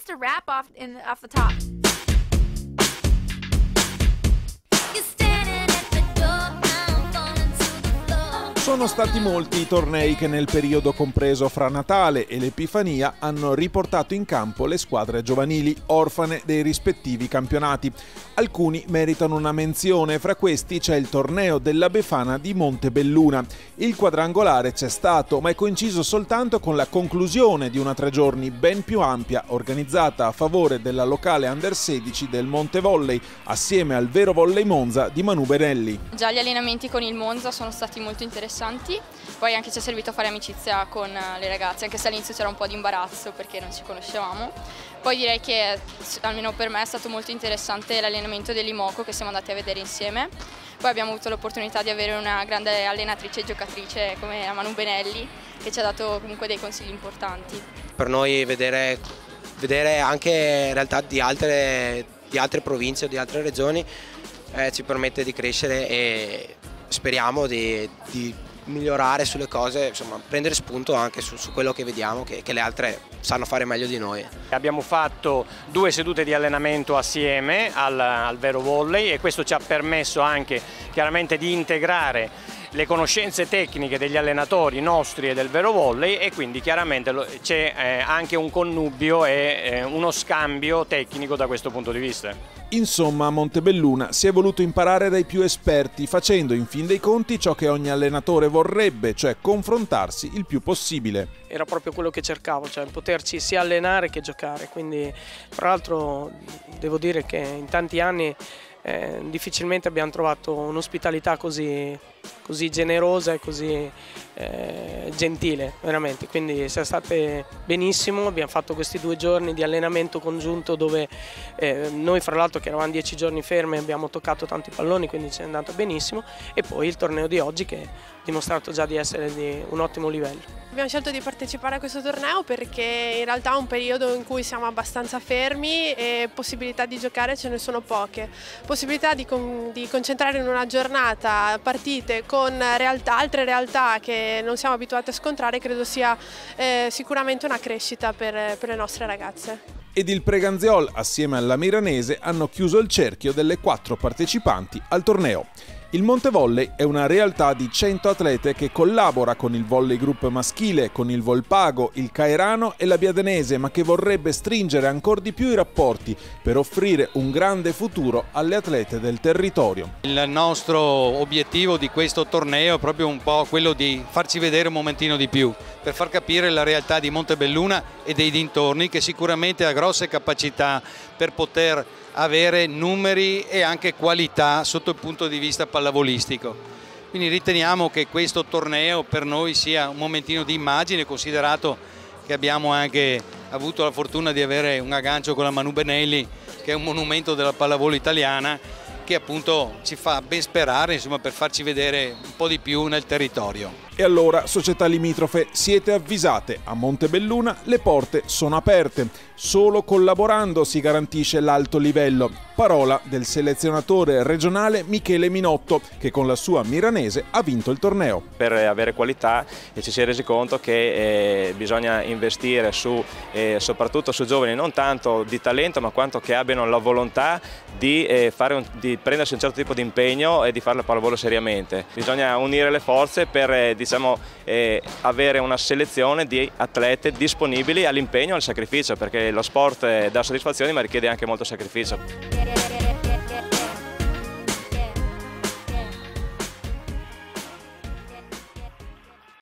needs to rap off the top. Sono stati molti i tornei che nel periodo compreso fra Natale e l'Epifania hanno riportato in campo le squadre giovanili orfane dei rispettivi campionati. Alcuni meritano una menzione, fra questi c'è il torneo della Befana di Montebelluna. Il quadrangolare c'è stato, ma è coinciso soltanto con la conclusione di una 3 giorni ben più ampia, organizzata a favore della locale Under 16 del Montevolley, assieme al Vero Volley Monza di Manu Benelli. Già gli allenamenti con il Monza sono stati molto interessanti, poi anche ci è servito a fare amicizia con le ragazze, anche se all'inizio c'era un po' di imbarazzo perché non ci conoscevamo. Poi direi che, almeno per me, è stato molto interessante l'allenamento dell'Imoco che siamo andati a vedere insieme. Poi abbiamo avuto l'opportunità di avere una grande allenatrice e giocatrice come la Manu Benelli, che ci ha dato comunque dei consigli importanti. Per noi vedere anche realtà di altre province o di altre regioni ci permette di crescere e speriamo di migliorare sulle cose, insomma prendere spunto anche su quello che vediamo che le altre sanno fare meglio di noi. Abbiamo fatto 2 sedute di allenamento assieme al Vero Volley e questo ci ha permesso anche chiaramente di integrare le conoscenze tecniche degli allenatori nostri e del Vero Volley e quindi chiaramente c'è anche un connubio e uno scambio tecnico da questo punto di vista. Insomma, a Montebelluna si è voluto imparare dai più esperti, facendo in fin dei conti ciò che ogni allenatore vorrebbe, cioè confrontarsi il più possibile. Era proprio quello che cercavo, cioè poterci sia allenare che giocare, quindi tra l'altro devo dire che in tanti anni difficilmente abbiamo trovato un'ospitalità così generosa e così gentile, veramente, quindi siamo state benissimo. Abbiamo fatto questi 2 giorni di allenamento congiunto dove noi fra l'altro che eravamo 10 giorni fermi abbiamo toccato tanti palloni, quindi ci è andato benissimo, e poi il torneo di oggi che ha dimostrato già di essere di un ottimo livello. Abbiamo scelto di partecipare a questo torneo perché in realtà è un periodo in cui siamo abbastanza fermi e possibilità di giocare ce ne sono poche. Possibilità di concentrare in una giornata partite con altre realtà che non siamo abituati a scontrare credo sia sicuramente una crescita per le nostre ragazze. Ed il Preganziol assieme alla Miranese hanno chiuso il cerchio delle 4 partecipanti al torneo. Il Montevolley è una realtà di 100 atlete che collabora con il Volley Group maschile, con il Volpago, il Caerano e la Biadenese, ma che vorrebbe stringere ancora di più i rapporti per offrire un grande futuro alle atlete del territorio. Il nostro obiettivo di questo torneo è proprio un po' quello di farci vedere un momentino di più, per far capire la realtà di Montebelluna e dei dintorni, che sicuramente ha grosse capacità per poter avere numeri e anche qualità sotto il punto di vista pallavolistico. Quindi riteniamo che questo torneo per noi sia un momentino di immagine, considerato che abbiamo anche avuto la fortuna di avere un aggancio con la Manu Benelli, che è un monumento della pallavolo italiana, che appunto ci fa ben sperare, insomma, per farci vedere un po' di più nel territorio. E allora, società limitrofe, siete avvisate, a Montebelluna le porte sono aperte. Solo collaborando si garantisce l'alto livello. Parola del selezionatore regionale Michele Minotto, che con la sua Miranese ha vinto il torneo. Per avere qualità ci si è resi conto che bisogna investire soprattutto su giovani, non tanto di talento, ma quanto che abbiano la volontà di prendersi un certo tipo di impegno e di fare la pallavolo seriamente. Bisogna unire le forze per avere una selezione di atlete disponibili all'impegno e al sacrificio, perché lo sport dà soddisfazioni ma richiede anche molto sacrificio.